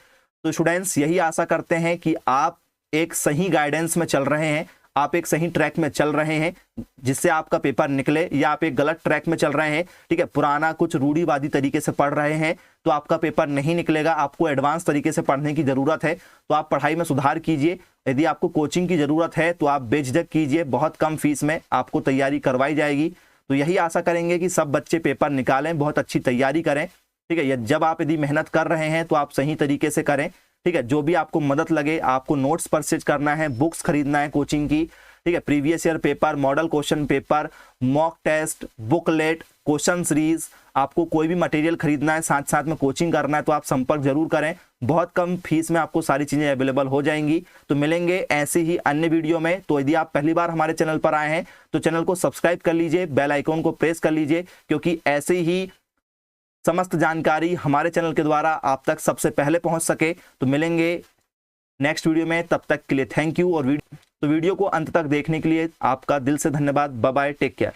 तो स्टूडेंट्स, यही आशा करते हैं कि आप एक सही गाइडेंस में चल रहे हैं, आप एक सही ट्रैक में चल रहे हैं जिससे आपका पेपर निकले, या आप एक गलत ट्रैक में चल रहे हैं, ठीक है, पुराना कुछ रूढ़िवादी तरीके से पढ़ रहे हैं तो आपका पेपर नहीं निकलेगा। आपको एडवांस तरीके से पढ़ने की जरूरत है, तो आप पढ़ाई में सुधार कीजिए। यदि आपको कोचिंग की जरूरत है तो आप बेझिझक कीजिए, बहुत कम फीस में आपको तैयारी करवाई जाएगी। तो यही आशा करेंगे कि सब बच्चे पेपर निकालें, बहुत अच्छी तैयारी करें, ठीक है। जब आप यदि मेहनत कर रहे हैं तो आप सही तरीके से करें, ठीक है। जो भी आपको मदद लगे, आपको नोट्स परचेज करना है, बुक्स खरीदना है कोचिंग की, ठीक है, previous year paper, model question paper, mock test, booklet, question series, आपको कोई भी मटेरियल खरीदना है, साथ साथ में कोचिंग करना है, तो आप संपर्क जरूर करें। बहुत कम फीस में आपको सारी चीजें अवेलेबल हो जाएंगी। तो मिलेंगे ऐसे ही अन्य वीडियो में। तो यदि आप पहली बार हमारे चैनल पर आए हैं तो चैनल को सब्सक्राइब कर लीजिए, बेल आइकॉन को प्रेस कर लीजिए, क्योंकि ऐसे ही समस्त जानकारी हमारे चैनल के द्वारा आप तक सबसे पहले पहुंच सके। तो मिलेंगे नेक्स्ट वीडियो में, तब तक के लिए थैंक यू। और वीडियो को अंत तक देखने के लिए आपका दिल से धन्यवाद। Bye bye, take care.